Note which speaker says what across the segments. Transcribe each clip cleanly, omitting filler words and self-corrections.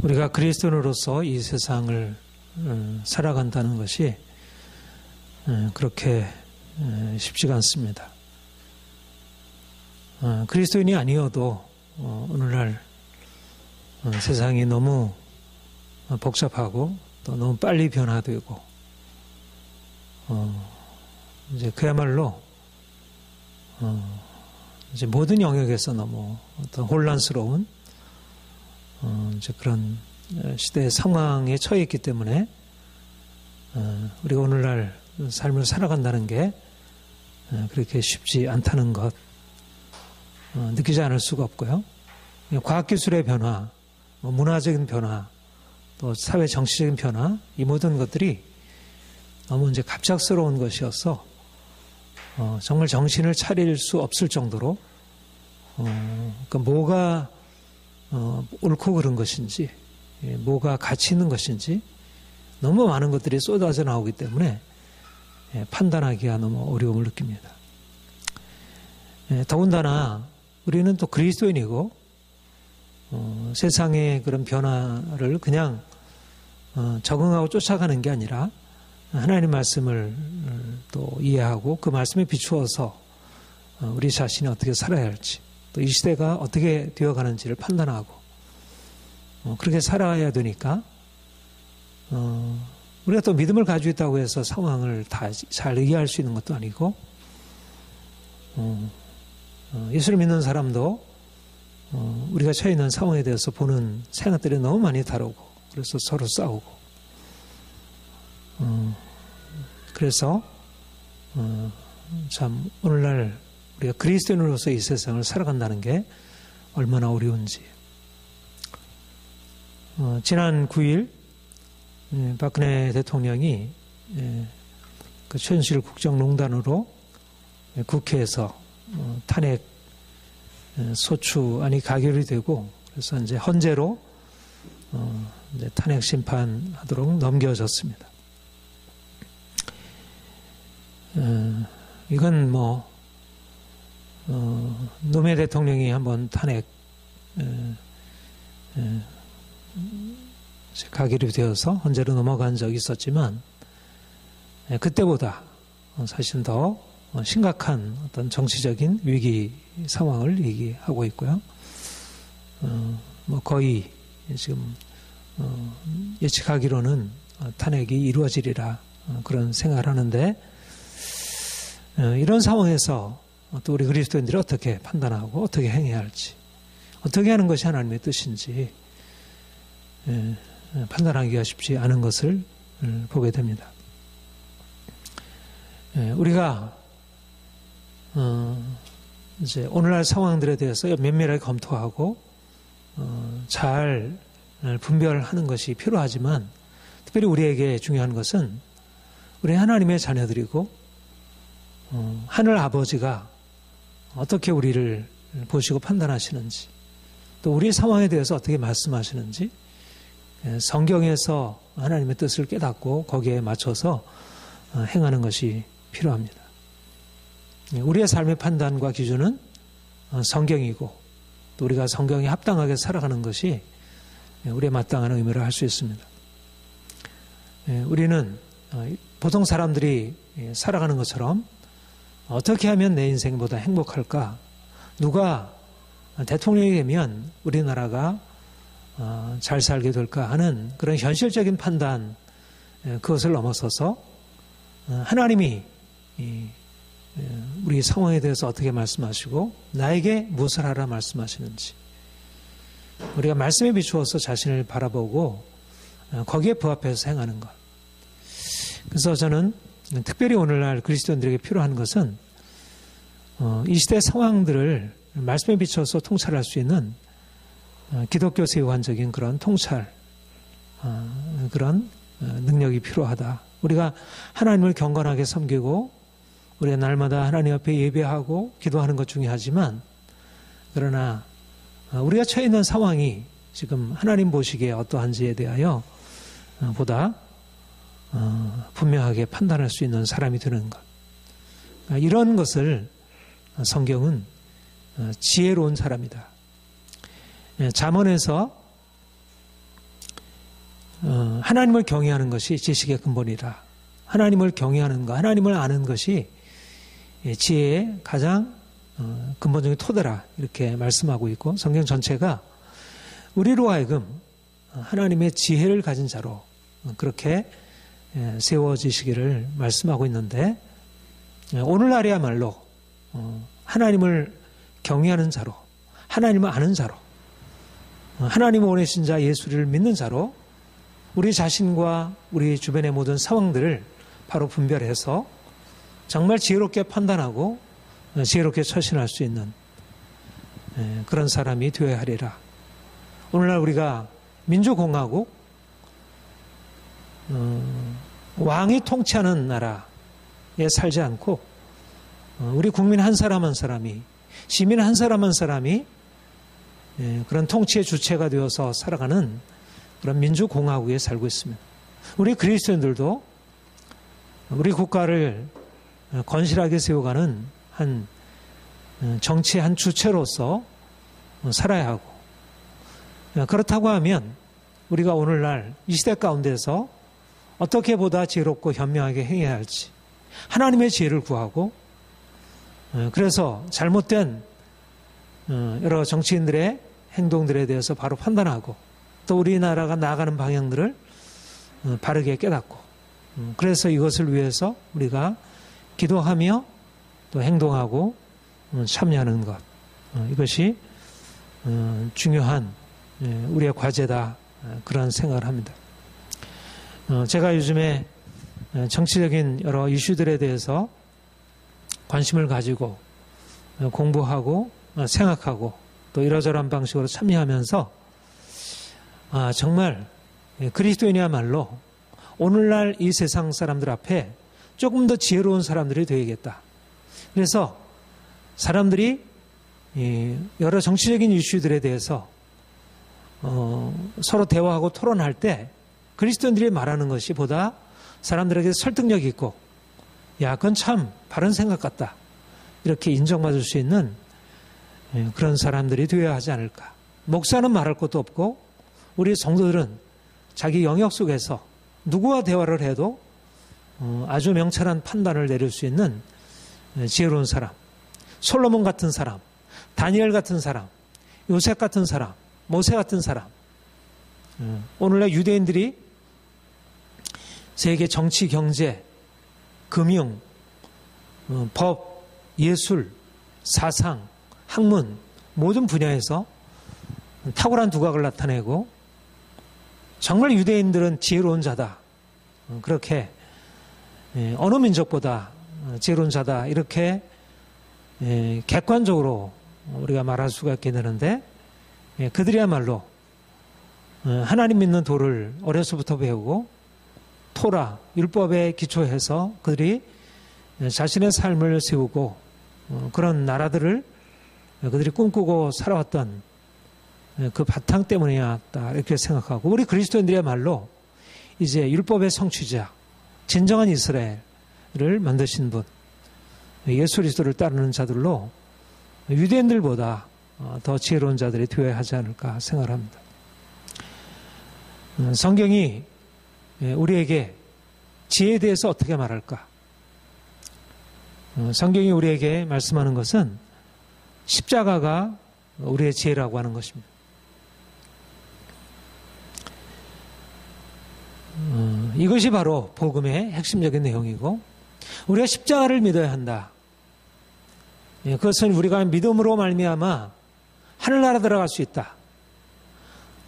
Speaker 1: 우리가 그리스도인으로서 이 세상을 살아간다는 것이 그렇게 쉽지가 않습니다. 그리스도인이 아니어도 오늘날 세상이 너무 복잡하고 또 너무 빨리 변화되고 이제 그야말로 이제 모든 영역에서 너무 어떤 혼란스러운 이제 그런 시대의 상황에 처해 있기 때문에 우리가 오늘날 삶을 살아간다는 게 그렇게 쉽지 않다는 것 느끼지 않을 수가 없고요. 과학기술의 변화, 문화적인 변화, 또 사회 정치적인 변화, 이 모든 것들이 너무 이제 갑작스러운 것이어서 정말 정신을 차릴 수 없을 정도로 그러니까 뭐가 옳고 그른 것인지, 뭐가 가치 있는 것인지 너무 많은 것들이 쏟아져 나오기 때문에 판단하기가 너무 어려움을 느낍니다. 더군다나 우리는 또 그리스도인이고 세상의 그런 변화를 그냥 적응하고 쫓아가는 게 아니라 하나님 말씀을 또 이해하고 그 말씀에 비추어서 우리 자신이 어떻게 살아야 할지, 또 이 시대가 어떻게 되어가는지를 판단하고 그렇게 살아야 되니까 우리가 또 믿음을 가지고 있다고 해서 상황을 다 잘 이해할 수 있는 것도 아니고 예수를 믿는 사람도 우리가 처해 있는 상황에 대해서 보는 생각들이 너무 많이 다르고 그래서 서로 싸우고 그래서 참 오늘날 우리가 그리스도인으로서 이 세상을 살아간다는 게 얼마나 어려운지. 지난 9일 박근혜 대통령이 그 최순실 국정농단으로 국회에서 탄핵 소추안이 가결이 되고 그래서 이제 헌재로 이제 탄핵 심판하도록 넘겨졌습니다. 이건 뭐 노무현 대통령이 한번 탄핵 가결이 되어서 헌재로 넘어간 적이 있었지만 그때보다 사실 더 심각한 어떤 정치적인 위기 상황을 얘기하고 있고요. 뭐 거의 지금 예측하기로는 탄핵이 이루어지리라 그런 생각을 하는데 이런 상황에서 또 우리 그리스도인들이 어떻게 판단하고 어떻게 행해야 할지, 어떻게 하는 것이 하나님의 뜻인지 판단하기가 쉽지 않은 것을 보게 됩니다. 우리가 이제 오늘날 상황들에 대해서 면밀하게 검토하고 잘 분별하는 것이 필요하지만 특별히 우리에게 중요한 것은 우리 하나님의 자녀들이고 하늘 아버지가 어떻게 우리를 보시고 판단하시는지 또 우리의 상황에 대해서 어떻게 말씀하시는지 성경에서 하나님의 뜻을 깨닫고 거기에 맞춰서 행하는 것이 필요합니다. 우리의 삶의 판단과 기준은 성경이고 또 우리가 성경에 합당하게 살아가는 것이 우리의 마땅한 의무를 할 수 있습니다. 우리는 보통 사람들이 살아가는 것처럼 어떻게 하면 내 인생보다 행복할까? 누가 대통령이 되면 우리나라가 잘 살게 될까 하는 그런 현실적인 판단, 그것을 넘어서서 하나님이 우리 상황에 대해서 어떻게 말씀하시고 나에게 무엇을 하라 말씀하시는지 우리가 말씀에 비추어서 자신을 바라보고 거기에 부합해서 행하는 것. 그래서 저는 특별히 오늘날 그리스도인들에게 필요한 것은 이 시대 상황들을 말씀에 비춰서 통찰할 수 있는 기독교 세관적인 그런 통찰, 그런 능력이 필요하다. 우리가 하나님을 경건하게 섬기고 우리가 날마다 하나님 앞에 예배하고 기도하는 것 중요하지만 그러나 우리가 처해 있는 상황이 지금 하나님 보시기에 어떠한지에 대하여 보다 분명하게 판단할 수 있는 사람이 되는 것. 이런 것을 성경은 지혜로운 사람이다. 잠언에서 하나님을 경외하는 것이 지식의 근본이라. 하나님을 경외하는 것, 하나님을 아는 것이 지혜의 가장 근본적인 토대라 이렇게 말씀하고 있고, 성경 전체가 우리로 하여금 하나님의 지혜를 가진 자로 그렇게 세워지시기를 말씀하고 있는데, 오늘날이야말로 하나님을 경외하는 자로, 하나님을 아는 자로, 하나님을 보내신 자 예수를 믿는 자로 우리 자신과 우리 주변의 모든 상황들을 바로 분별해서 정말 지혜롭게 판단하고 지혜롭게 처신할 수 있는 그런 사람이 되어야 하리라. 오늘날 우리가 민주공화국, 왕이 통치하는 나라에 살지 않고 우리 국민 한 사람 한 사람이, 시민 한 사람 한 사람이 그런 통치의 주체가 되어서 살아가는 그런 민주공화국에 살고 있습니다. 우리 그리스도인들도 우리 국가를 건실하게 세워가는 한 정치의 한 주체로서 살아야 하고, 그렇다고 하면 우리가 오늘날 이 시대 가운데서 어떻게 보다 지혜롭고 현명하게 행해야 할지 하나님의 지혜를 구하고, 그래서 잘못된 여러 정치인들의 행동들에 대해서 바로 판단하고, 또 우리나라가 나아가는 방향들을 바르게 깨닫고, 그래서 이것을 위해서 우리가 기도하며 또 행동하고 참여하는 것, 이것이 중요한 우리의 과제다, 그런 생각을 합니다. 제가 요즘에 정치적인 여러 이슈들에 대해서 관심을 가지고 공부하고 생각하고 또 이러저러한 방식으로 참여하면서 정말 그리스도인이야말로 오늘날 이 세상 사람들 앞에 조금 더 지혜로운 사람들이 되어야겠다. 그래서 사람들이 여러 정치적인 이슈들에 대해서 서로 대화하고 토론할 때 그리스도인들이 말하는 것이 보다 사람들에게 설득력 있고, 야, 그건 참 바른 생각 같다, 이렇게 인정받을 수 있는 그런 사람들이 되어야 하지 않을까. 목사는 말할 것도 없고 우리 성도들은 자기 영역 속에서 누구와 대화를 해도 아주 명철한 판단을 내릴 수 있는 지혜로운 사람, 솔로몬 같은 사람, 다니엘 같은 사람, 요셉 같은 사람, 모세 같은 사람, 오늘날 유대인들이 세계 정치, 경제, 금융, 법, 예술, 사상, 학문 모든 분야에서 탁월한 두각을 나타내고, 정말 유대인들은 지혜로운 자다, 그렇게 어느 민족보다 지혜로운 자다, 이렇게 객관적으로 우리가 말할 수가 있게 되는데, 그들이야말로 하나님 믿는 도를 어려서부터 배우고 토라, 율법에 기초해서 그들이 자신의 삶을 세우고 그런 나라들을 그들이 꿈꾸고 살아왔던 그 바탕 때문이었다, 이렇게 생각하고, 우리 그리스도인들이야말로 이제 율법의 성취자, 진정한 이스라엘을 만드신 분, 예수 그리스도를 따르는 자들로 유대인들보다 더 지혜로운 자들이 되어야 하지 않을까 생각을 합니다. 성경이 우리에게 지혜에 대해서 어떻게 말할까? 성경이 우리에게 말씀하는 것은 십자가가 우리의 지혜라고 하는 것입니다. 이것이 바로 복음의 핵심적인 내용이고, 우리가 십자가를 믿어야 한다. 그것은 우리가 믿음으로 말미암아 하늘나라 들어갈 수 있다,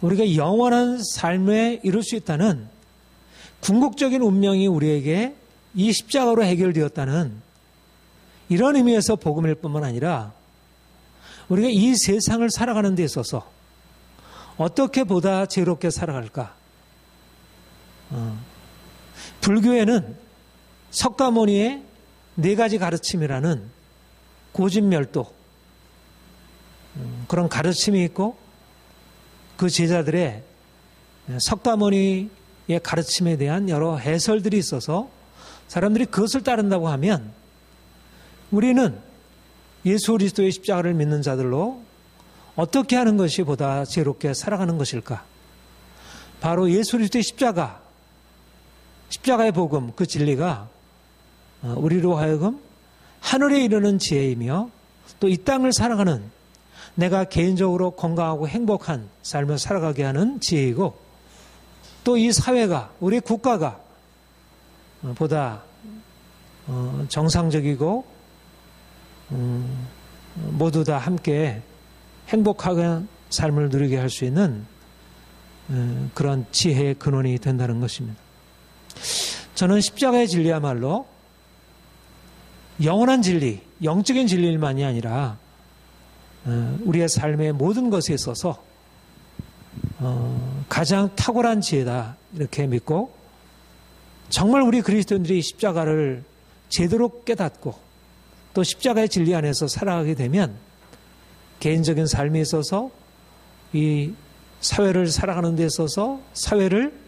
Speaker 1: 우리가 영원한 삶에 이룰 수 있다는 궁극적인 운명이 우리에게 이 십자가로 해결되었다는 이런 의미에서 복음일 뿐만 아니라, 우리가 이 세상을 살아가는 데 있어서 어떻게 보다 지혜롭게 살아갈까? 불교에는 석가모니의 4가지 가르침이라는 고진멸도, 그런 가르침이 있고, 그 제자들의 석가모니의 가르침에 대한 여러 해설들이 있어서 사람들이 그것을 따른다고 하면 우리는 예수 그리스도의 십자가를 믿는 자들로 어떻게 하는 것이 보다 지혜롭게 살아가는 것일까? 바로 예수 그리스도의 십자가의 복음, 그 진리가 우리로 하여금 하늘에 이르는 지혜이며 또 이 땅을 살아가는 내가 개인적으로 건강하고 행복한 삶을 살아가게 하는 지혜이고 또 이 사회가, 우리 국가가 보다 정상적이고 모두 다 함께 행복하게 삶을 누리게 할 수 있는 그런 지혜의 근원이 된다는 것입니다. 저는 십자가의 진리야말로 영원한 진리, 영적인 진리만이 아니라 우리의 삶의 모든 것에 있어서 가장 탁월한 지혜다 이렇게 믿고 정말 우리 그리스도인들이 십자가를 제대로 깨닫고 또 십자가의 진리 안에서 살아가게 되면 개인적인 삶에 있어서 이 사회를 살아가는 데 있어서 사회를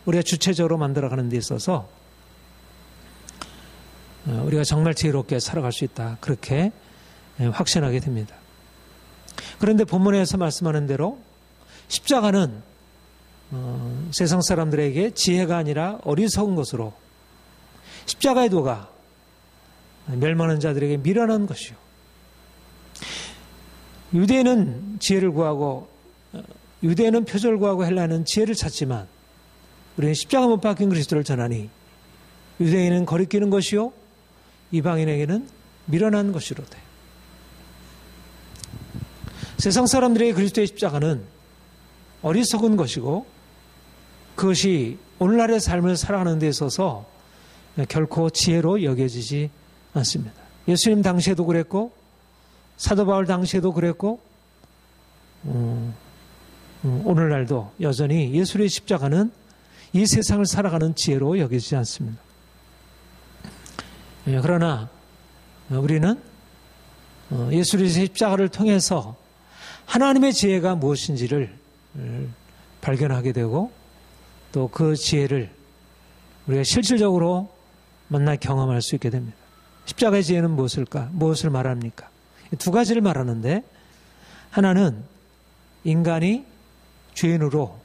Speaker 1: 우리가 주체적으로 만들어가는 데 있어서 우리가 정말 지혜롭게 살아갈 수 있다. 그렇게 확신하게 됩니다. 그런데 본문에서 말씀하는 대로 십자가는 세상 사람들에게 지혜가 아니라 어리석은 것으로 십자가의 도가 멸망하는 자들에게 미련한 것이요. 유대인은 지혜를 구하고 유대인은 표절을 구하고 헬라는 지혜를 찾지만 우리는 십자가 못 박힌 그리스도를 전하니 유대인은 거리끼는 것이요 이방인에게는 미련한 것이로되. 세상 사람들에게 그리스도의 십자가는 어리석은 것이고 그것이 오늘날의 삶을 살아가는 데 있어서 결코 지혜로 여겨지지 않습니다. 예수님 당시에도 그랬고 사도 바울 당시에도 그랬고 오늘날도 여전히 예수의 십자가는 이 세상을 살아가는 지혜로 여기지 않습니다. 그러나 우리는 예수의 십자가를 통해서 하나님의 지혜가 무엇인지를 발견하게 되고 또 그 지혜를 우리가 실질적으로 만나 경험할 수 있게 됩니다. 십자가의 지혜는 무엇일까? 무엇을 말합니까? 두 가지를 말하는데 하나는 인간이 죄인으로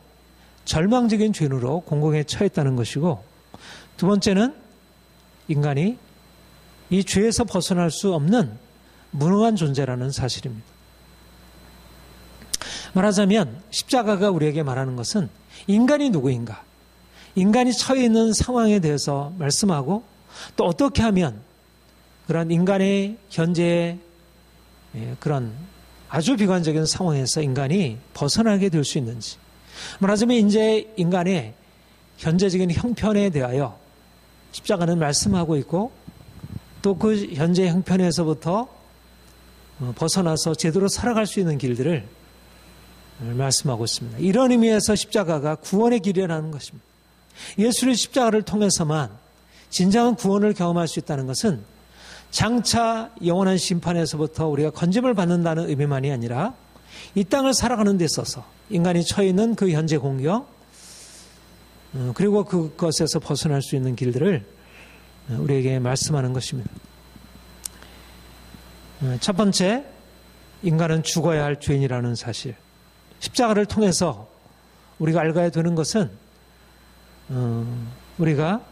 Speaker 1: 절망적인 죄인으로 공공에 처했다는 것이고 두 번째는 인간이 이 죄에서 벗어날 수 없는 무능한 존재라는 사실입니다. 말하자면 십자가가 우리에게 말하는 것은 인간이 누구인가? 인간이 처해 있는 상황에 대해서 말씀하고 또 어떻게 하면 그런 인간의 현재의 그런 아주 비관적인 상황에서 인간이 벗어나게 될 수 있는지 말하자면 이제 인간의 현재적인 형편에 대하여 십자가는 말씀하고 있고 또 그 현재 형편에서부터 벗어나서 제대로 살아갈 수 있는 길들을 말씀하고 있습니다. 이런 의미에서 십자가가 구원의 길이라는 것입니다. 예수의 십자가를 통해서만 진정한 구원을 경험할 수 있다는 것은 장차 영원한 심판에서부터 우리가 건짐을 받는다는 의미만이 아니라 이 땅을 살아가는 데 있어서 인간이 처해 있는 그 현재 공경 그리고 그것에서 벗어날 수 있는 길들을 우리에게 말씀하는 것입니다. 첫 번째, 인간은 죽어야 할 죄인이라는 사실. 십자가를 통해서 우리가 알아야 되는 것은 우리가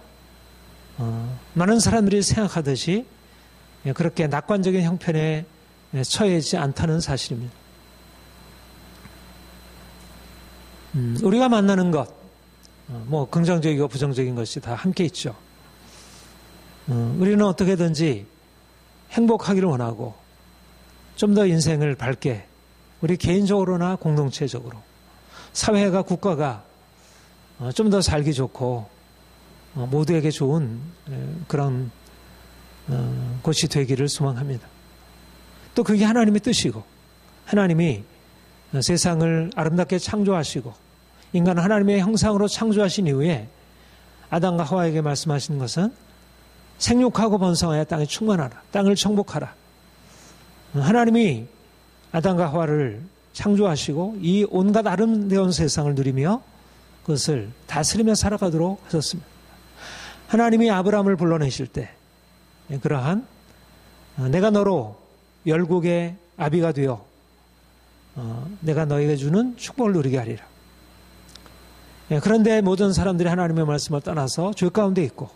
Speaker 1: 많은 사람들이 생각하듯이 그렇게 낙관적인 형편에 처해 있지 않다는 사실입니다. 우리가 만나는 것, 뭐 긍정적이고 부정적인 것이 다 함께 있죠. 우리는 어떻게든지 행복하기를 원하고 좀 더 인생을 밝게 우리 개인적으로나 공동체적으로 사회가 국가가 좀 더 살기 좋고 모두에게 좋은 그런 곳이 되기를 소망합니다. 또 그게 하나님의 뜻이고 하나님이 세상을 아름답게 창조하시고 인간을 하나님의 형상으로 창조하신 이후에 아담과 하와에게 말씀하신 것은 생육하고 번성하여 땅에 충만하라. 땅을 정복하라. 하나님이 아담과 하와를 창조하시고 이 온갖 아름다운 세상을 누리며 그것을 다스리며 살아가도록 하셨습니다. 하나님이 아브라함을 불러내실 때 그러한 내가 너로 열국의 아비가 되어 내가 너에게 주는 축복을 누리게 하리라. 그런데 모든 사람들이 하나님의 말씀을 떠나서 죄 가운데 있고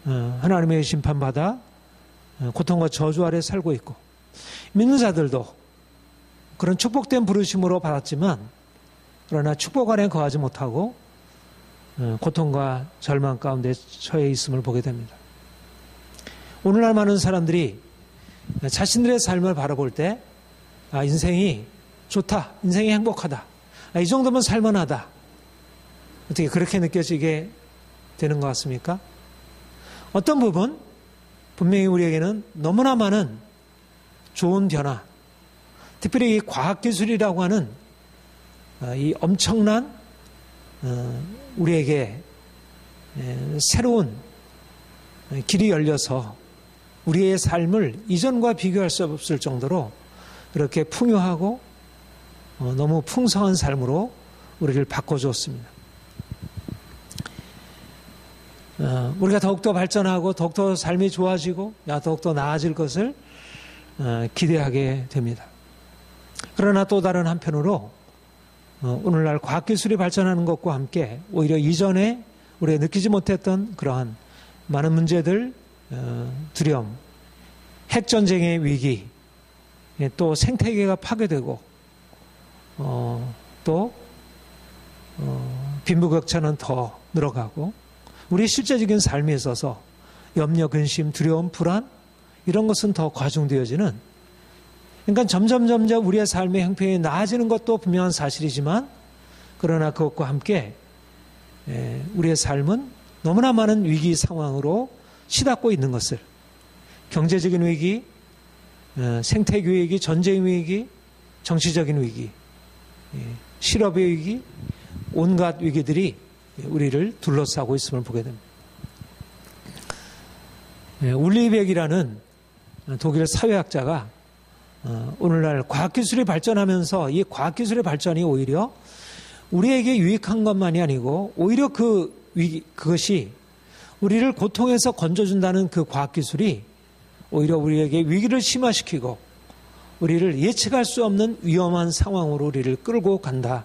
Speaker 1: 하나님의 심판받아 고통과 저주 아래 살고 있고, 믿는 자들도 그런 축복된 부르심으로 받았지만 그러나 축복 안에 거하지 못하고 고통과 절망 가운데 처해 있음을 보게 됩니다. 오늘날 많은 사람들이 자신들의 삶을 바라볼 때 인생이 좋다, 인생이 행복하다, 이 정도면 살만하다, 어떻게 그렇게 느껴지게 되는 것 같습니까? 어떤 부분 분명히 우리에게는 너무나 많은 좋은 변화, 특별히 이 과학기술이라고 하는 이 엄청난 우리에게 새로운 길이 열려서 우리의 삶을 이전과 비교할 수 없을 정도로 그렇게 풍요하고 너무 풍성한 삶으로 우리를 바꿔주었습니다. 우리가 더욱더 발전하고 더욱더 삶이 좋아지고 더욱더 나아질 것을 기대하게 됩니다. 그러나 또 다른 한편으로 오늘날 과학기술이 발전하는 것과 함께 오히려 이전에 우리가 느끼지 못했던 그러한 많은 문제들, 두려움, 핵전쟁의 위기, 또 생태계가 파괴되고 또 빈부격차는 더 늘어가고 우리 실제적인 삶에 있어서 염려, 근심, 두려움, 불안 이런 것은 더 과중되어지는, 그러니까 점점 우리의 삶의 형편이 나아지는 것도 분명한 사실이지만 그러나 그것과 함께 우리의 삶은 너무나 많은 위기 상황으로 치닫고 있는 것을, 경제적인 위기, 생태계 위기, 전쟁 위기, 정치적인 위기, 실업의 위기, 온갖 위기들이 우리를 둘러싸고 있음을 보게 됩니다. 울리백이라는 독일 사회학자가 오늘날 과학기술이 발전하면서 이 과학기술의 발전이 오히려 우리에게 유익한 것만이 아니고 오히려 그것이 우리를 고통에서 건져준다는 그 과학기술이 오히려 우리에게 위기를 심화시키고 우리를 예측할 수 없는 위험한 상황으로 우리를 끌고 간다.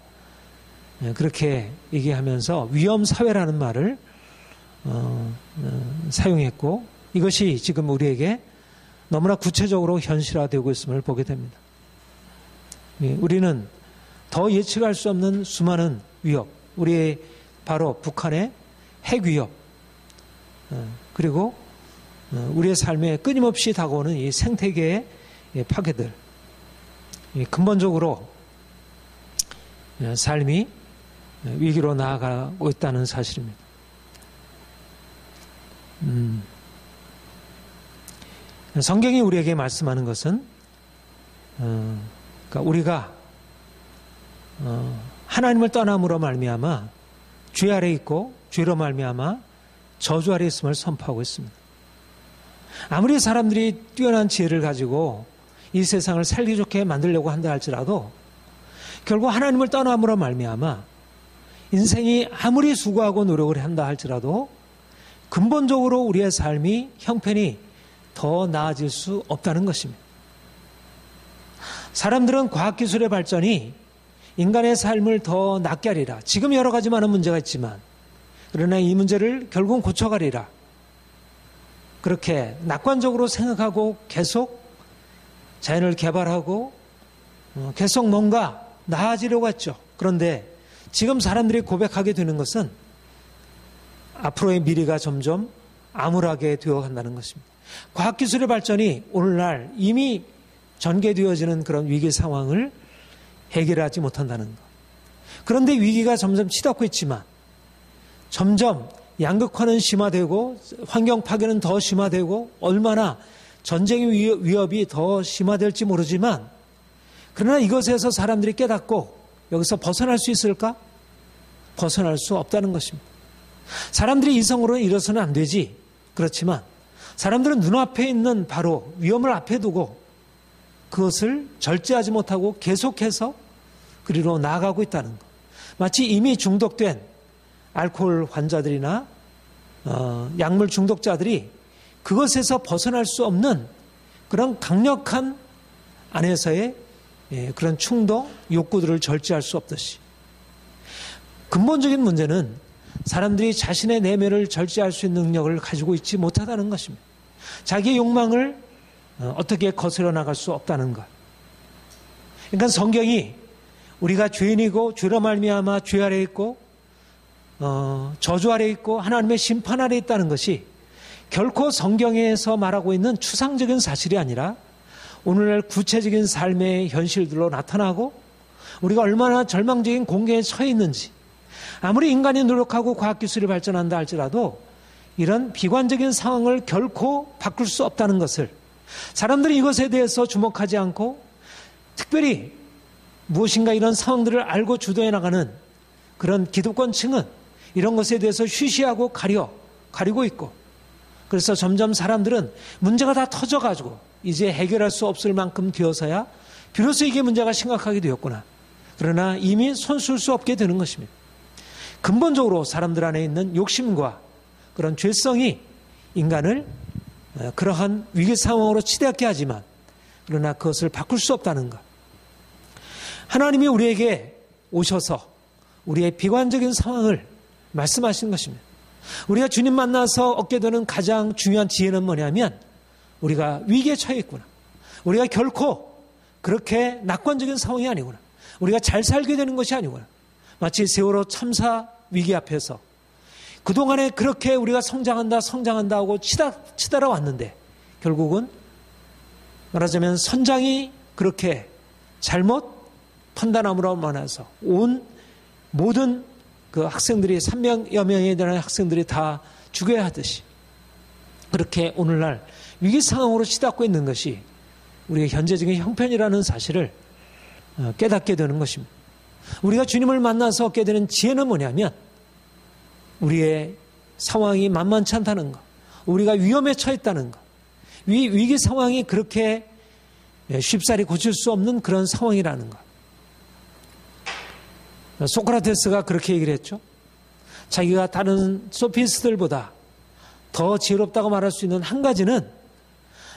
Speaker 1: 그렇게 얘기하면서 위험사회라는 말을 사용했고 이것이 지금 우리에게 너무나 구체적으로 현실화되고 있음을 보게 됩니다. 우리는 더 예측할 수 없는 수많은 위협, 우리의 바로 북한의 핵 위협, 그리고 우리의 삶에 끊임없이 다가오는 이 생태계의 파괴들, 근본적으로 삶이 위기로 나아가고 있다는 사실입니다. 성경이 우리에게 말씀하는 것은 그러니까 우리가 하나님을 떠남으로 말미암아 죄 아래 있고 죄로 말미암아 저주 아래 있음을 선포하고 있습니다. 아무리 사람들이 뛰어난 지혜를 가지고 이 세상을 살기 좋게 만들려고 한다 할지라도 결국 하나님을 떠남으로 말미암아 인생이 아무리 수고하고 노력을 한다 할지라도 근본적으로 우리의 삶이 형편이 더 나아질 수 없다는 것입니다. 사람들은 과학기술의 발전이 인간의 삶을 더 낫게 하리라. 지금 여러 가지 많은 문제가 있지만 그러나 이 문제를 결국은 고쳐가리라. 그렇게 낙관적으로 생각하고 계속 자연을 개발하고 계속 뭔가 나아지려고 했죠. 그런데 지금 사람들이 고백하게 되는 것은 앞으로의 미래가 점점 암울하게 되어간다는 것입니다. 과학기술의 발전이 오늘날 이미 전개되어지는 그런 위기 상황을 해결하지 못한다는 것. 그런데 위기가 점점 치닫고 있지만 점점 양극화는 심화되고 환경 파괴는 더 심화되고 얼마나 전쟁의 위협이 더 심화될지 모르지만 그러나 이것에서 사람들이 깨닫고 여기서 벗어날 수 있을까? 벗어날 수 없다는 것입니다. 사람들이 이성으로는 이래서는 안 되지. 그렇지만 사람들은 눈앞에 있는 바로 위험을 앞에 두고 그것을 절제하지 못하고 계속해서 그리로 나아가고 있다는 것. 마치 이미 중독된 알코올 환자들이나 약물 중독자들이 그것에서 벗어날 수 없는 그런 강력한 안에서의 그런 충동, 욕구들을 절제할 수 없듯이 근본적인 문제는 사람들이 자신의 내면을 절제할 수 있는 능력을 가지고 있지 못하다는 것입니다. 자기의 욕망을 어떻게 거스려 나갈 수 없다는 것. 그러니까 성경이 우리가 죄인이고 죄로 말미암아 죄 아래 있고 저주 아래 있고 하나님의 심판 아래 있다는 것이 결코 성경에서 말하고 있는 추상적인 사실이 아니라 오늘날 구체적인 삶의 현실들로 나타나고 우리가 얼마나 절망적인 공경에 처해 있는지 아무리 인간이 노력하고 과학기술이 발전한다 할지라도 이런 비관적인 상황을 결코 바꿀 수 없다는 것을 사람들이 이것에 대해서 주목하지 않고 특별히 무엇인가 이런 상황들을 알고 주도해 나가는 그런 기득권층은 이런 것에 대해서 쉬쉬하고 가리고 있고 그래서 점점 사람들은 문제가 다 터져가지고 이제 해결할 수 없을 만큼 되어서야 비로소 이게 문제가 심각하게 되었구나. 그러나 이미 손쓸 수 없게 되는 것입니다. 근본적으로 사람들 안에 있는 욕심과 그런 죄성이 인간을 그러한 위기 상황으로 치닫게 하지만 그러나 그것을 바꿀 수 없다는 것. 하나님이 우리에게 오셔서 우리의 비관적인 상황을 말씀하신 것입니다. 우리가 주님 만나서 얻게 되는 가장 중요한 지혜는 뭐냐면 우리가 위기에 처해 있구나. 우리가 결코 그렇게 낙관적인 상황이 아니구나. 우리가 잘 살게 되는 것이 아니구나. 마치 세월호 참사 위기 앞에서 그동안에 그렇게 우리가 성장한다 하고 치달아 왔는데 결국은 말하자면 선장이 그렇게 잘못 판단함으로 인해서 온 모든 그 학생들이 300여 명에 대한 학생들이 다 죽여야 하듯이 그렇게 오늘날 위기 상황으로 치닫고 있는 것이 우리의 현재적인 형편이라는 사실을 깨닫게 되는 것입니다. 우리가 주님을 만나서 얻게 되는 지혜는 뭐냐면 우리의 상황이 만만치 않다는 것, 우리가 위험에 처했다는 것, 위기 상황이 그렇게 쉽사리 고칠 수 없는 그런 상황이라는 것. 소크라테스가 그렇게 얘기를 했죠. 자기가 다른 소피스트들보다 더 지혜롭다고 말할 수 있는 한 가지는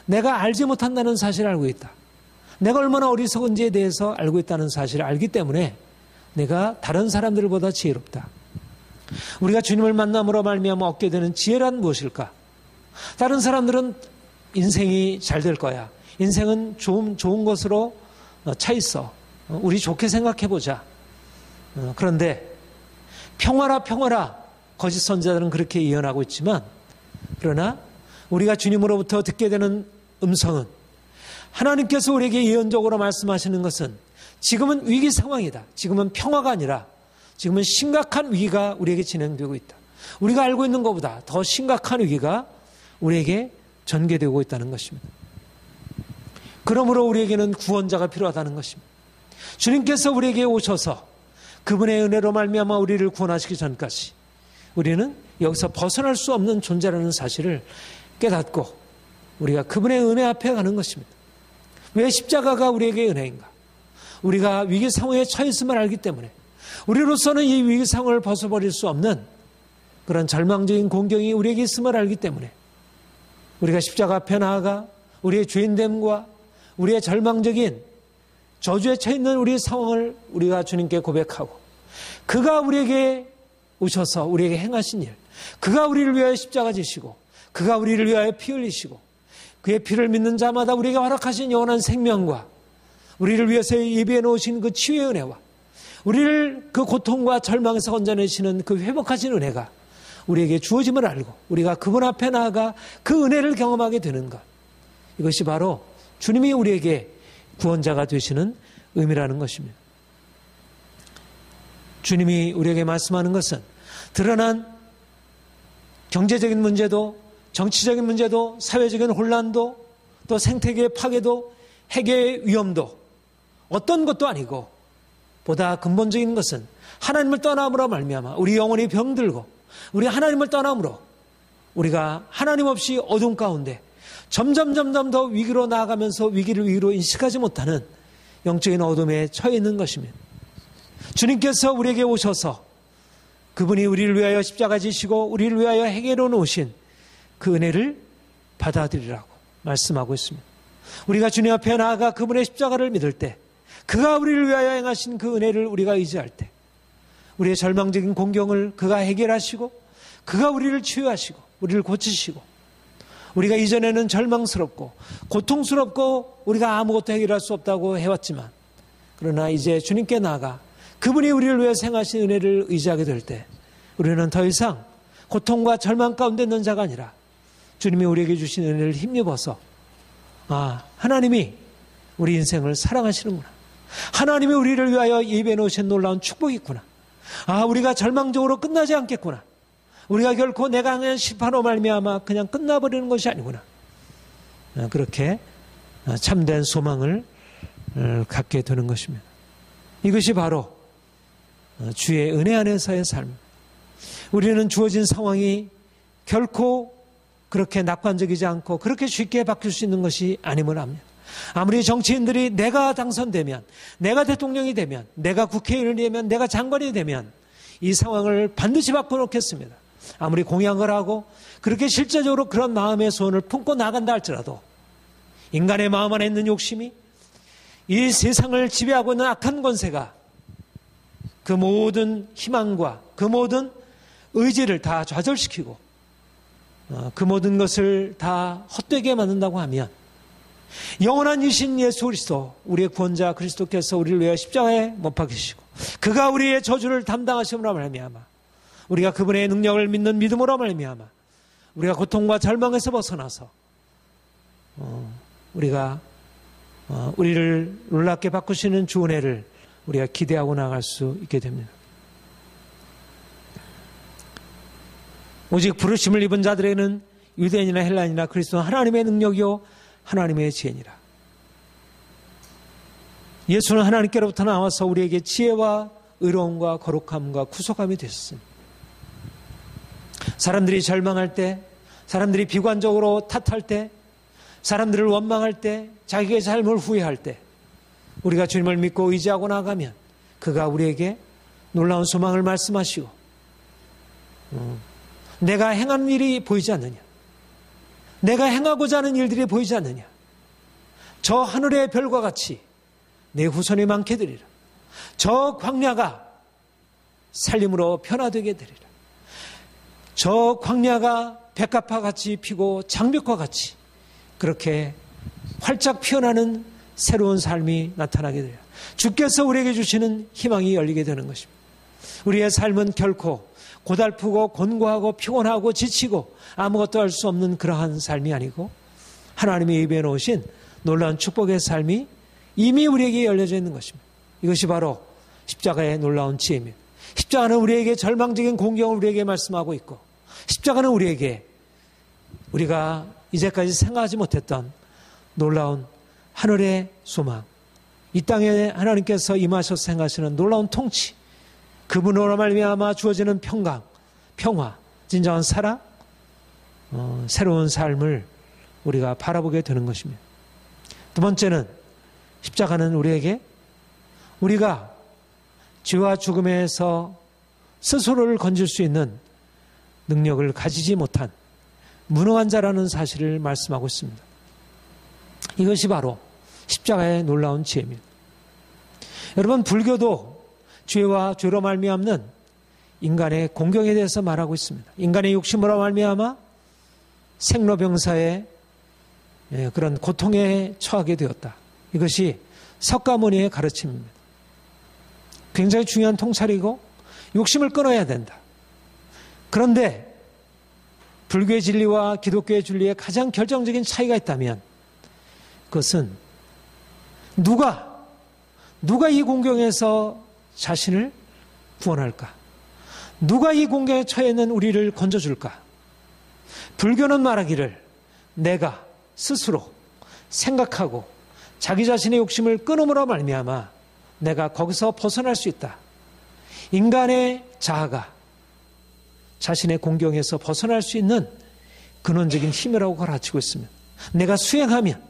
Speaker 1: 내가 알지 못한다는 사실을 알고 있다. 내가 얼마나 어리석은지에 대해서 알고 있다는 사실을 알기 때문에 내가 다른 사람들보다 지혜롭다. 우리가 주님을 만남으로 말미암아 얻게 되는 지혜란 무엇일까? 다른 사람들은 인생이 잘 될 거야. 인생은 좋은 것으로 차 있어. 우리 좋게 생각해보자. 그런데 평화라 거짓 선지자들은 그렇게 예언하고 있지만 그러나 우리가 주님으로부터 듣게 되는 음성은 하나님께서 우리에게 예언적으로 말씀하시는 것은 지금은 위기 상황이다. 지금은 평화가 아니라 지금은 심각한 위기가 우리에게 진행되고 있다. 우리가 알고 있는 것보다 더 심각한 위기가 우리에게 전개되고 있다는 것입니다. 그러므로 우리에게는 구원자가 필요하다는 것입니다. 주님께서 우리에게 오셔서 그분의 은혜로 말미암아 우리를 구원하시기 전까지 우리는 여기서 벗어날 수 없는 존재라는 사실을 깨닫고 우리가 그분의 은혜 앞에 가는 것입니다. 왜 십자가가 우리에게 은혜인가? 우리가 위기 상황에 처해 있음을 알기 때문에 우리로서는 이 위기 상황을 벗어버릴 수 없는 그런 절망적인 공경이 우리에게 있음을 알기 때문에 우리가 십자가 앞에 나아가 우리의 죄인됨과 우리의 절망적인 저주에 처해 있는 우리의 상황을 우리가 주님께 고백하고 그가 우리에게 오셔서 우리에게 행하신 일, 그가 우리를 위하여 십자가 지시고 그가 우리를 위하여 피 흘리시고 그의 피를 믿는 자마다 우리에게 허락하신 영원한 생명과 우리를 위해서 예비해 놓으신 그 치유의 은혜와 우리를 그 고통과 절망에서 건져내시는 그 회복하신 은혜가 우리에게 주어짐을 알고 우리가 그분 앞에 나아가 그 은혜를 경험하게 되는 것, 이것이 바로 주님이 우리에게 구원자가 되시는 의미라는 것입니다. 주님이 우리에게 말씀하는 것은 드러난 경제적인 문제도 정치적인 문제도 사회적인 혼란도 또 생태계의 파괴도 핵의 위험도 어떤 것도 아니고 보다 근본적인 것은 하나님을 떠남으로 말미암아 우리 영혼이 병들고 우리 하나님을 떠남으로 우리가 하나님 없이 어둠 가운데 점점 더 위기로 나아가면서 위기를 위기로 인식하지 못하는 영적인 어둠에 처해 있는 것입니다. 주님께서 우리에게 오셔서 그분이 우리를 위하여 십자가 지시고 우리를 위하여 해결해 놓으신 그 은혜를 받아들이라고 말씀하고 있습니다. 우리가 주님 앞에 나아가 그분의 십자가를 믿을 때 그가 우리를 위하여 행하신 그 은혜를 우리가 의지할 때 우리의 절망적인 공경을 그가 해결하시고 그가 우리를 치유하시고 우리를 고치시고 우리가 이전에는 절망스럽고 고통스럽고 우리가 아무것도 해결할 수 없다고 해왔지만 그러나 이제 주님께 나아가 그분이 우리를 위해 행하신 은혜를 의지하게 될 때 우리는 더 이상 고통과 절망 가운데 있는 자가 아니라 주님이 우리에게 주신 은혜를 힘입어서 하나님이 우리 인생을 사랑하시는구나. 하나님이 우리를 위하여 예비해 놓으신 놀라운 축복이 있구나. 우리가 절망적으로 끝나지 않겠구나. 우리가 결코 내가 향한 심판으로 말미암아 그냥 끝나버리는 것이 아니구나. 그렇게 참된 소망을 갖게 되는 것입니다. 이것이 바로 주의 은혜 안에서의 삶. 우리는 주어진 상황이 결코 그렇게 낙관적이지 않고 그렇게 쉽게 바뀔 수 있는 것이 아님을 압니다. 아무리 정치인들이 내가 당선되면, 내가 대통령이 되면, 내가 국회의원이 되면, 내가 장관이 되면 이 상황을 반드시 바꿔놓겠습니다. 아무리 공약을 하고 그렇게 실제적으로 그런 마음의 소원을 품고 나간다 할지라도 인간의 마음 안에 있는 욕심이 이 세상을 지배하고 있는 악한 권세가 그 모든 희망과 그 모든 의지를 다 좌절시키고 그 모든 것을 다 헛되게 만든다고 하면 영원한 이신 예수 그리스도 우리의 구원자 그리스도께서 우리를 위해 십자가에 못 박히시고 그가 우리의 저주를 담당하심으로 말미암아 우리가 그분의 능력을 믿는 믿음으로 말미암아 우리가 고통과 절망에서 벗어나서 우리가 우리를 놀랍게 바꾸시는 주 은혜를 우리가 기대하고 나갈 수 있게 됩니다. 오직 부르심을 입은 자들에게는 유대인이나 헬라인이나 그리스도는 하나님의 능력이요 하나님의 지혜니라. 예수는 하나님께로부터 나와서 우리에게 지혜와 의로움과 거룩함과 구속함이 되셨습니다. 사람들이 절망할 때, 사람들이 비관적으로 탓할 때, 사람들을 원망할 때, 자기의 삶을 후회할 때 우리가 주님을 믿고 의지하고 나가면 그가 우리에게 놀라운 소망을 말씀하시고 내가 행하는 일이 보이지 않느냐, 내가 행하고자 하는 일들이 보이지 않느냐, 저 하늘의 별과 같이 내 후손이 많게 되리라. 저 광야가 살림으로 변화되게 되리라. 저 광야가 백합화 같이 피고 장벽과 같이 그렇게 활짝 피어나는 새로운 삶이 나타나게 되리라. 주께서 우리에게 주시는 희망이 열리게 되는 것입니다. 우리의 삶은 결코 고달프고 곤고하고 피곤하고 지치고 아무것도 할 수 없는 그러한 삶이 아니고 하나님이 예비해 놓으신 놀라운 축복의 삶이 이미 우리에게 열려져 있는 것입니다. 이것이 바로 십자가의 놀라운 지혜입니다. 십자가는 우리에게 절망적인 공경을 우리에게 말씀하고 있고 십자가는 우리에게 우리가 이제까지 생각하지 못했던 놀라운 하늘의 소망, 이 땅에 하나님께서 임하셔서 행하시는 놀라운 통치, 그분으로 말미암아 주어지는 평강, 평화, 진정한 사랑, 새로운 삶을 우리가 바라보게 되는 것입니다. 두 번째는 십자가는 우리에게 우리가 죄와 죽음에서 스스로를 건질 수 있는 능력을 가지지 못한 무능한 자라는 사실을 말씀하고 있습니다. 이것이 바로 십자가의 놀라운 지혜입니다. 여러분, 불교도 죄와 죄로 말미암는 인간의 공경에 대해서 말하고 있습니다. 인간의 욕심으로 말미암아 생로병사의 그런 고통에 처하게 되었다. 이것이 석가모니의 가르침입니다. 굉장히 중요한 통찰이고 욕심을 끊어야 된다. 그런데 불교의 진리와 기독교의 진리에 가장 결정적인 차이가 있다면 그것은 누가 이 공경에서 자신을 구원할까? 누가 이 공경에 처해 있는 우리를 건져줄까? 불교는 말하기를 내가 스스로 생각하고 자기 자신의 욕심을 끊음으로 말미암아 내가 거기서 벗어날 수 있다. 인간의 자아가 자신의 공경에서 벗어날 수 있는 근원적인 힘이라고 가르치고 있습니다. 내가 수행하면,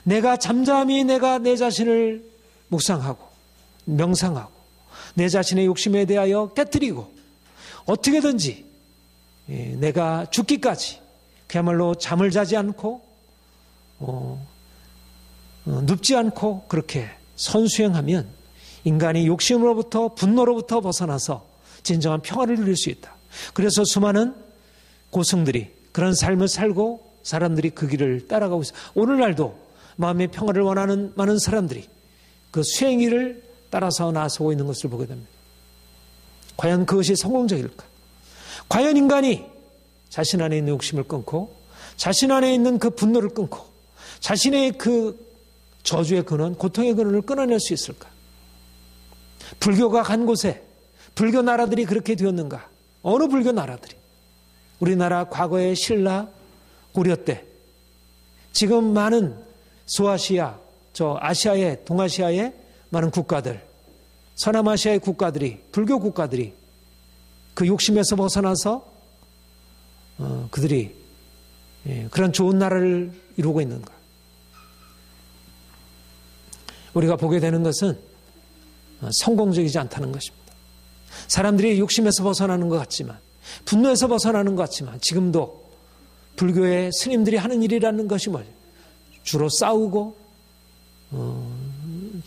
Speaker 1: 내가 잠잠히 내가 내 자신을 묵상하고 명상하고 내 자신의 욕심에 대하여 깨뜨리고 어떻게든지 내가 죽기까지 그야말로 잠을 자지 않고 눕지 않고 그렇게 선수행하면 인간이 욕심으로부터 분노로부터 벗어나서 진정한 평화를 누릴 수 있다. 그래서 수많은 고승들이 그런 삶을 살고 사람들이 그 길을 따라가고 있어요. 오늘날도 마음의 평화를 원하는 많은 사람들이 그 수행일을 따라서 나서고 있는 것을 보게 됩니다. 과연 그것이 성공적일까? 과연 인간이 자신 안에 있는 욕심을 끊고 자신 안에 있는 그 분노를 끊고 자신의 그 저주의 근원, 고통의 근원을 끊어낼 수 있을까? 불교가 간 곳에 불교 나라들이 그렇게 되었는가? 어느 불교 나라들이? 우리나라 과거의 신라, 고려 때 지금 많은 소아시아, 아시아의 동아시아의 많은 국가들, 서남아시아의 국가들이, 불교 국가들이 그 욕심에서 벗어나서 그들이 그런 좋은 나라를 이루고 있는가? 우리가 보게 되는 것은 성공적이지 않다는 것입니다. 사람들이 욕심에서 벗어나는 것 같지만, 분노에서 벗어나는 것 같지만, 지금도 불교의 스님들이 하는 일이라는 것이 뭐죠? 주로 싸우고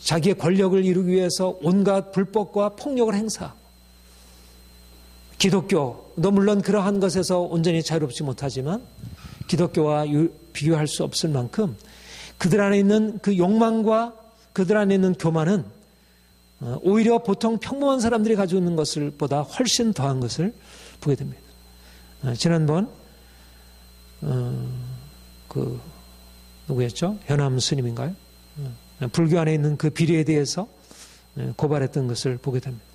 Speaker 1: 자기의 권력을 이루기 위해서 온갖 불법과 폭력을 행사하고, 기독교도 물론 그러한 것에서 온전히 자유롭지 못하지만 기독교와 비교할 수 없을 만큼 그들 안에 있는 그 욕망과 그들 안에 있는 교만은 오히려 보통 평범한 사람들이 가지고 있는 것을 보다 훨씬 더한 것을 보게 됩니다. 지난번 누구였죠? 현암 스님인가요? 불교 안에 있는 그 비리에 대해서 고발했던 것을 보게 됩니다.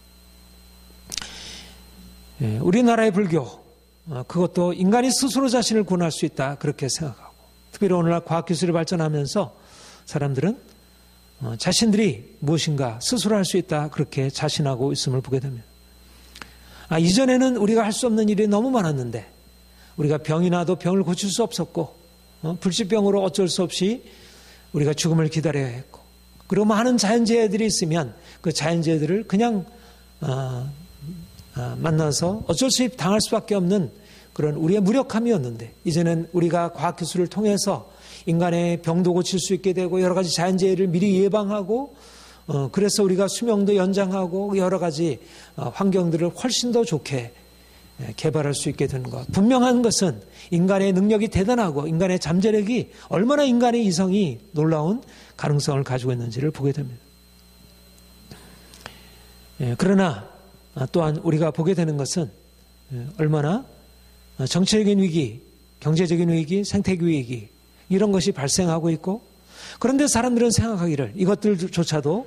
Speaker 1: 우리나라의 불교, 그것도 인간이 스스로 자신을 구원할 수 있다 그렇게 생각하고, 특별히 오늘날 과학기술이 발전하면서 사람들은 자신들이 무엇인가 스스로 할 수 있다 그렇게 자신하고 있음을 보게 됩니다. 이전에는 우리가 할 수 없는 일이 너무 많았는데 우리가 병이 나도 병을 고칠 수 없었고, 불치병으로 어쩔 수 없이 우리가 죽음을 기다려야 했고, 그리고 많은 자연재해들이 있으면 그 자연재해들을 그냥 만나서 어쩔 수 없이 당할 수밖에 없는 그런 우리의 무력함이었는데, 이제는 우리가 과학기술을 통해서 인간의 병도 고칠 수 있게 되고 여러 가지 자연재해를 미리 예방하고, 그래서 우리가 수명도 연장하고 여러 가지 환경들을 훨씬 더 좋게 개발할 수 있게 되는 것. 분명한 것은 인간의 능력이 대단하고 인간의 잠재력이 얼마나 인간의 이성이 놀라운 가능성을 가지고 있는지를 보게 됩니다. 그러나 또한 우리가 보게 되는 것은 얼마나 정치적인 위기, 경제적인 위기, 생태계 위기 이런 것이 발생하고 있고, 그런데 사람들은 생각하기를 이것들조차도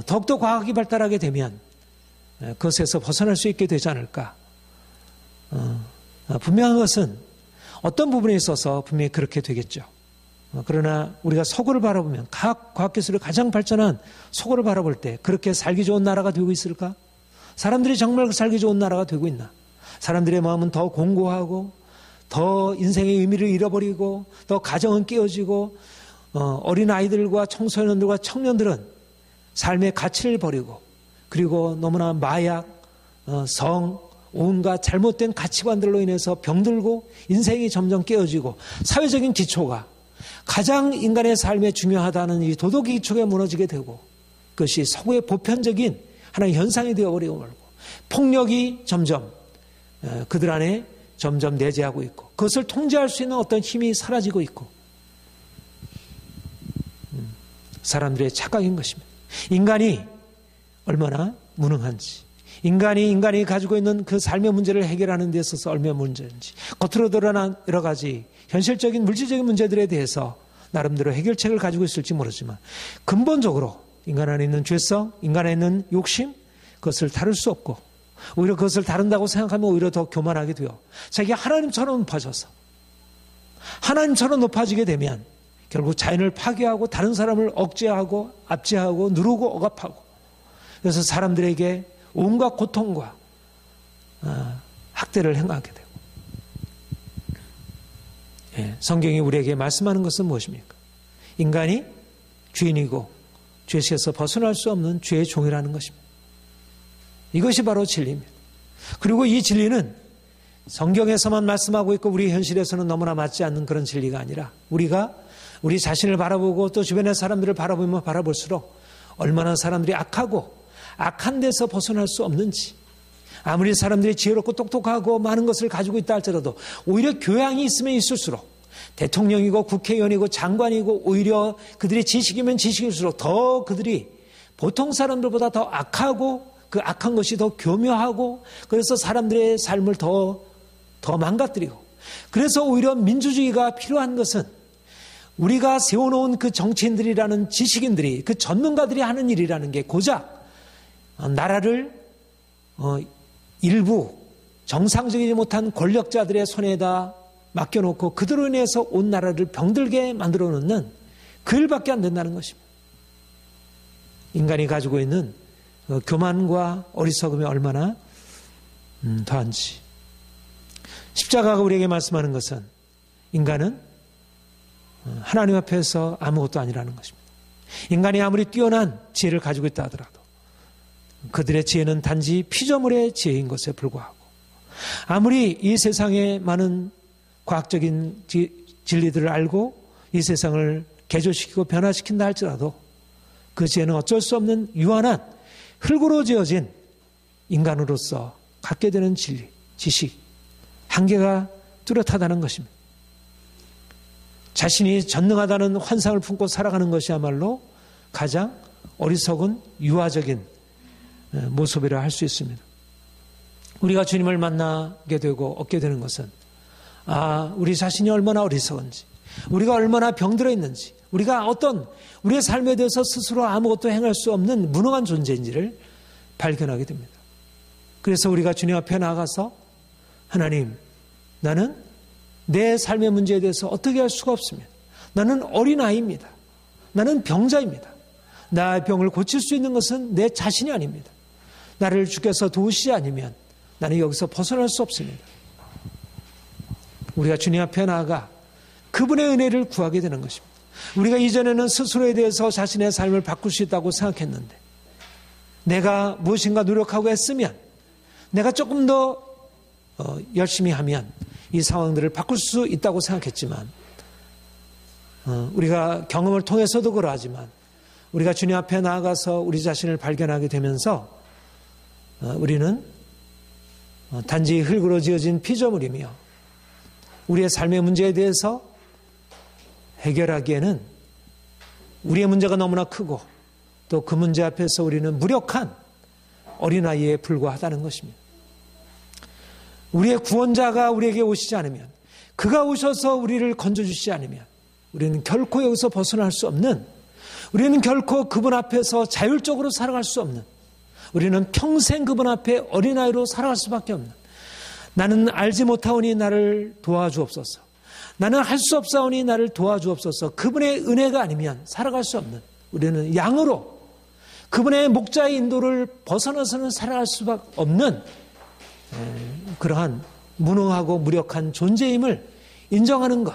Speaker 1: 더욱더 과학이 발달하게 되면 그것에서 벗어날 수 있게 되지 않을까. 분명한 것은 어떤 부분에 있어서 분명히 그렇게 되겠죠. 그러나 우리가 서구를 바라보면, 과학기술이 가장 발전한 서구를 바라볼 때 그렇게 살기 좋은 나라가 되고 있을까? 사람들이 정말 살기 좋은 나라가 되고 있나? 사람들의 마음은 더 공고하고 더 인생의 의미를 잃어버리고 더 가정은 깨어지고, 어린 아이들과 청소년들과 청년들은 삶의 가치를 버리고, 그리고 너무나 마약, 성, 온갖 잘못된 가치관들로 인해서 병들고 인생이 점점 깨어지고, 사회적인 기초가 가장 인간의 삶에 중요하다는 이 도덕의 기초가 무너지게 되고, 그것이 서구의 보편적인 하나의 현상이 되어버리고 말고, 폭력이 점점 그들 안에 점점 내재하고 있고, 그것을 통제할 수 있는 어떤 힘이 사라지고 있고, 사람들의 착각인 것입니다. 인간이 얼마나 무능한지, 인간이 가지고 있는 그 삶의 문제를 해결하는 데 있어서 얼마나 문제인지, 겉으로 드러난 여러 가지 현실적인 물질적인 문제들에 대해서 나름대로 해결책을 가지고 있을지 모르지만, 근본적으로 인간 안에 있는 죄성, 인간 안에 있는 욕심, 그것을 다룰 수 없고, 오히려 그것을 다룬다고 생각하면 오히려 더 교만하게 돼요. 자기가 하나님처럼 높아져서, 하나님처럼 높아지게 되면 결국 자연을 파괴하고 다른 사람을 억제하고 압제하고 누르고 억압하고, 그래서 사람들에게 온갖 고통과 학대를 행하게 되고. 성경이 우리에게 말씀하는 것은 무엇입니까? 인간이 죄인이고 죄에서 벗어날 수 없는 죄의 종이라는 것입니다. 이것이 바로 진리입니다. 그리고 이 진리는 성경에서만 말씀하고 있고 우리 현실에서는 너무나 맞지 않는 그런 진리가 아니라, 우리가 우리 자신을 바라보고 또 주변의 사람들을 바라보면 바라볼수록 얼마나 사람들이 악하고 악한 데서 벗어날 수 없는지, 아무리 사람들이 지혜롭고 똑똑하고 많은 것을 가지고 있다 할지라도 오히려 교양이 있으면 있을수록, 대통령이고 국회의원이고 장관이고 오히려 그들이 지식이면 지식일수록 더 그들이 보통 사람들보다 더 악하고, 그 악한 것이 더 교묘하고, 그래서 사람들의 삶을 더 망가뜨리고, 그래서 오히려 민주주의가 필요한 것은 우리가 세워놓은 그 정치인들이라는 지식인들이, 그 전문가들이 하는 일이라는 게 고작 나라를 일부 정상적이지 못한 권력자들의 손에다 맡겨놓고 그들로 인해서 온 나라를 병들게 만들어 놓는 그 일밖에 안 된다는 것입니다. 인간이 가지고 있는 교만과 어리석음이 얼마나 더한지. 십자가가 우리에게 말씀하는 것은 인간은 하나님 앞에서 아무것도 아니라는 것입니다. 인간이 아무리 뛰어난 지혜를 가지고 있다 하더라도 그들의 지혜는 단지 피조물의 지혜인 것에 불과하고, 아무리 이 세상에 많은 과학적인 진리들을 알고 이 세상을 개조시키고 변화시킨다 할지라도 그 지혜는 어쩔 수 없는 유한한 흙으로 지어진 인간으로서 갖게 되는 진리, 지식, 한계가 뚜렷하다는 것입니다. 자신이 전능하다는 환상을 품고 살아가는 것이야말로 가장 어리석은 유아적인 모습이라 할 수 있습니다. 우리가 주님을 만나게 되고 얻게 되는 것은, 우리 자신이 얼마나 어리석은지, 우리가 얼마나 병들어 있는지, 우리가 어떤 우리의 삶에 대해서 스스로 아무것도 행할 수 없는 무능한 존재인지를 발견하게 됩니다. 그래서 우리가 주님 앞에 나가서, 하나님, 나는 내 삶의 문제에 대해서 어떻게 할 수가 없습니다. 나는 어린아이입니다. 나는 병자입니다. 나의 병을 고칠 수 있는 것은 내 자신이 아닙니다. 나를 주께서 도우시지 않으면 나는 여기서 벗어날 수 없습니다. 우리가 주님 앞에 나아가 그분의 은혜를 구하게 되는 것입니다. 우리가 이전에는 스스로에 대해서 자신의 삶을 바꿀 수 있다고 생각했는데, 내가 무엇인가 노력하고 했으면, 내가 조금 더 열심히 하면 이 상황들을 바꿀 수 있다고 생각했지만, 우리가 경험을 통해서도 그러하지만 우리가 주님 앞에 나아가서 우리 자신을 발견하게 되면서 우리는 단지 흙으로 지어진 피조물이며, 우리의 삶의 문제에 대해서 해결하기에는 우리의 문제가 너무나 크고, 또 그 문제 앞에서 우리는 무력한 어린아이에 불과하다는 것입니다. 우리의 구원자가 우리에게 오시지 않으면, 그가 오셔서 우리를 건져주시지 않으면 우리는 결코 여기서 벗어날 수 없는, 우리는 결코 그분 앞에서 자율적으로 살아갈 수 없는, 우리는 평생 그분 앞에 어린아이로 살아갈 수밖에 없는, 나는 알지 못하오니 나를 도와주옵소서, 나는 할 수 없사오니 나를 도와주옵소서, 그분의 은혜가 아니면 살아갈 수 없는, 우리는 양으로 그분의 목자의 인도를 벗어나서는 살아갈 수밖에 없는 그러한 무능하고 무력한 존재임을 인정하는 것,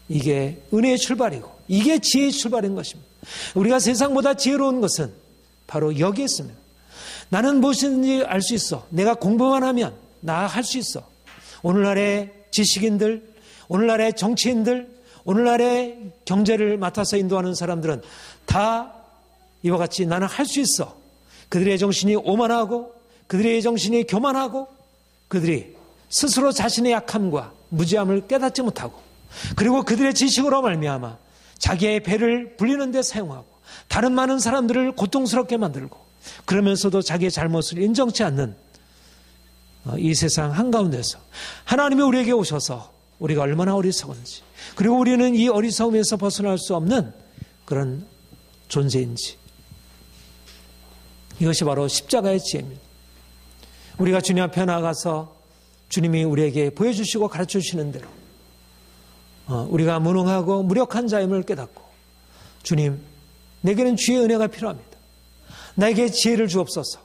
Speaker 1: 이게 은혜의 출발이고 이게 지혜의 출발인 것입니다. 우리가 세상보다 지혜로운 것은 바로 여기에 있습니다. 나는 무엇인지 알 수 있어. 내가 공부만 하면 나 할 수 있어. 오늘날의 지식인들, 오늘날의 정치인들, 오늘날의 경제를 맡아서 인도하는 사람들은 다 이와 같이 나는 할 수 있어. 그들의 정신이 오만하고, 그들의 정신이 교만하고, 그들이 스스로 자신의 약함과 무지함을 깨닫지 못하고, 그리고 그들의 지식으로 말미암아 자기의 배를 불리는 데 사용하고 다른 많은 사람들을 고통스럽게 만들고, 그러면서도 자기의 잘못을 인정치 않는 이 세상 한가운데서 하나님이 우리에게 오셔서 우리가 얼마나 어리석은지, 그리고 우리는 이 어리석음에서 벗어날 수 없는 그런 존재인지, 이것이 바로 십자가의 지혜입니다. 우리가 주님 앞에 나가서 주님이 우리에게 보여주시고 가르쳐주시는 대로 우리가 무능하고 무력한 자임을 깨닫고, 주님, 내게는 주의 은혜가 필요합니다. 나에게 지혜를 주옵소서.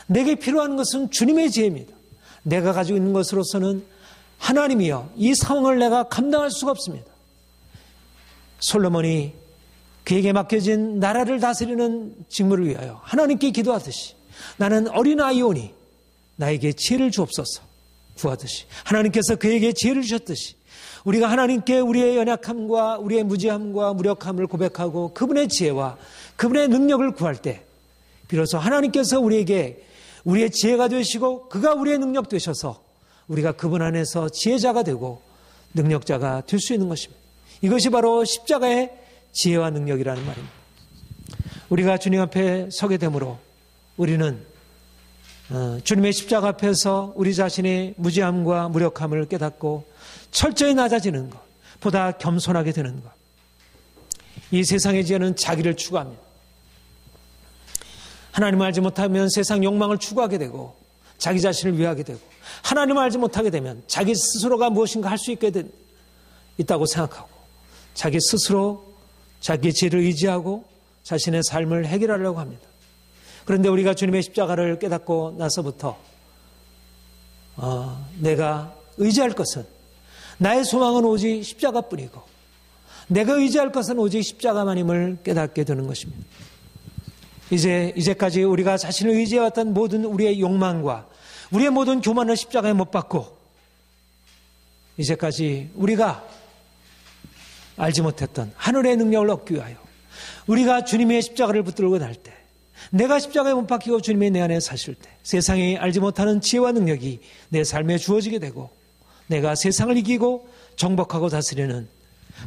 Speaker 1: 내게 필요한 것은 주님의 지혜입니다. 내가 가지고 있는 것으로서는 하나님이여, 이 상황을 내가 감당할 수가 없습니다. 솔로몬이 그에게 맡겨진 나라를 다스리는 직무를 위하여 하나님께 기도하듯이, 나는 어린아이오니 나에게 지혜를 주옵소서 구하듯이, 하나님께서 그에게 지혜를 주셨듯이 우리가 하나님께 우리의 연약함과 우리의 무지함과 무력함을 고백하고 그분의 지혜와 그분의 능력을 구할 때 비로소 하나님께서 우리에게 우리의 지혜가 되시고 그가 우리의 능력 되셔서 우리가 그분 안에서 지혜자가 되고 능력자가 될 수 있는 것입니다. 이것이 바로 십자가의 지혜와 능력이라는 말입니다. 우리가 주님 앞에 서게 되므로 우리는 주님의 십자가 앞에서 우리 자신의 무지함과 무력함을 깨닫고 철저히 낮아지는 것, 보다 겸손하게 되는 것. 이 세상의 지혜는 자기를 추구합니다. 하나님을 알지 못하면 세상 욕망을 추구하게 되고 자기 자신을 위하게 되고 하나님을 알지 못하게 되면 자기 스스로가 무엇인가 할 수 있게 있다고 생각하고 자기 스스로 자기의 지혜를 의지하고 자신의 삶을 해결하려고 합니다. 그런데 우리가 주님의 십자가를 깨닫고 나서부터 내가 의지할 것은 나의 소망은 오직 십자가뿐이고 내가 의지할 것은 오직 십자가만임을 깨닫게 되는 것입니다. 이제까지 우리가 자신을 의지해왔던 모든 우리의 욕망과 우리의 모든 교만을 십자가에 못 박고 이제까지 우리가 알지 못했던 하늘의 능력을 얻기 위하여 우리가 주님의 십자가를 붙들고 날 때 내가 십자가에 못 박히고 주님이 내 안에 사실 때 세상이 알지 못하는 지혜와 능력이 내 삶에 주어지게 되고 내가 세상을 이기고 정복하고 다스리는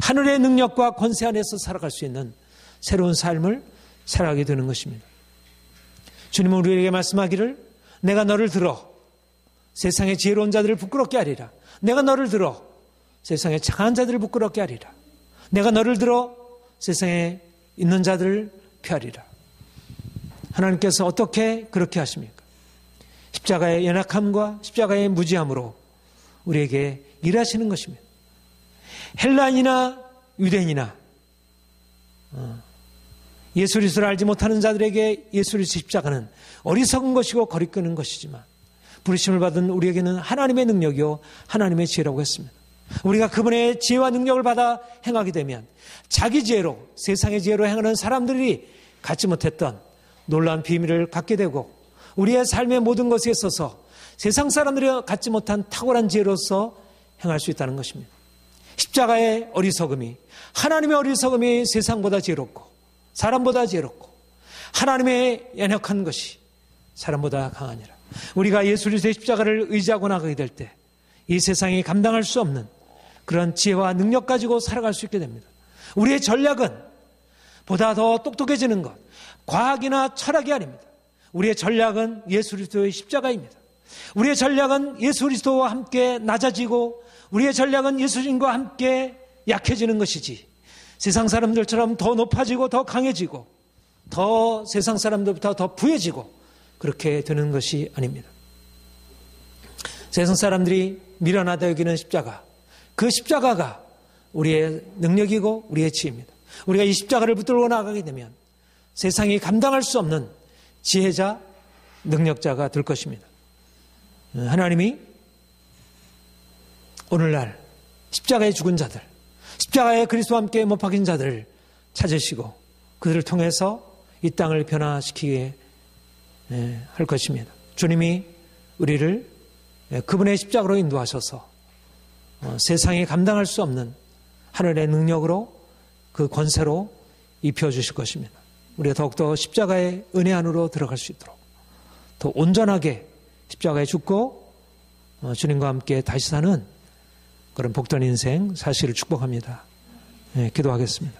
Speaker 1: 하늘의 능력과 권세 안에서 살아갈 수 있는 새로운 삶을 살아가게 되는 것입니다. 주님은 우리에게 말씀하기를 내가 너를 들어 세상의 지혜로운 자들을 부끄럽게 하리라. 내가 너를 들어 세상의 착한 자들을 부끄럽게 하리라. 내가 너를 들어 세상에 있는 자들을 펴리라. 하나님께서 어떻게 그렇게 하십니까? 십자가의 연약함과 십자가의 무지함으로 우리에게 일하시는 것입니다. 헬라인이나 유대인이나 예수 그리스도를 알지 못하는 자들에게 예수 그리스도 십자가는 어리석은 것이고 거리끄는 것이지만 부르심을 받은 우리에게는 하나님의 능력이요 하나님의 지혜라고 했습니다. 우리가 그분의 지혜와 능력을 받아 행하게 되면 자기 지혜로 세상의 지혜로 행하는 사람들이 갖지 못했던 놀라운 비밀을 갖게 되고 우리의 삶의 모든 것에 있어서 세상 사람들이 갖지 못한 탁월한 지혜로서 행할 수 있다는 것입니다. 십자가의 어리석음이 하나님의 어리석음이 세상보다 지혜롭고 사람보다 지혜롭고 하나님의 연약한 것이 사람보다 강하니라. 우리가 예수 그리스도의 십자가를 의지하고 나가게 될 때 이 세상이 감당할 수 없는 그런 지혜와 능력 가지고 살아갈 수 있게 됩니다. 우리의 전략은 보다 더 똑똑해지는 것, 과학이나 철학이 아닙니다. 우리의 전략은 예수 그리스도의 십자가입니다. 우리의 전략은 예수 그리스도와 함께 낮아지고 우리의 전략은 예수님과 함께 약해지는 것이지 세상 사람들처럼 더 높아지고 더 강해지고 더 세상 사람들보다 더 부해지고 그렇게 되는 것이 아닙니다. 세상 사람들이 미련하다 여기는 십자가, 그 십자가가 우리의 능력이고 우리의 지혜입니다. 우리가 이 십자가를 붙들고 나가게 되면 세상이 감당할 수 없는 지혜자, 능력자가 될 것입니다. 하나님이 오늘날 십자가에 죽은 자들, 십자가에 그리스도와 함께 못 박힌 자들을 찾으시고 그들을 통해서 이 땅을 변화시키게 할 것입니다. 주님이 우리를 그분의 십자가로 인도하셔서 세상이 감당할 수 없는 하늘의 능력으로 그 권세로 입혀주실 것입니다. 우리가 더욱더 십자가의 은혜 안으로 들어갈 수 있도록 더 온전하게 십자가에 죽고 주님과 함께 다시 사는 그런 복된 인생 사실을 축복합니다. 기도하겠습니다.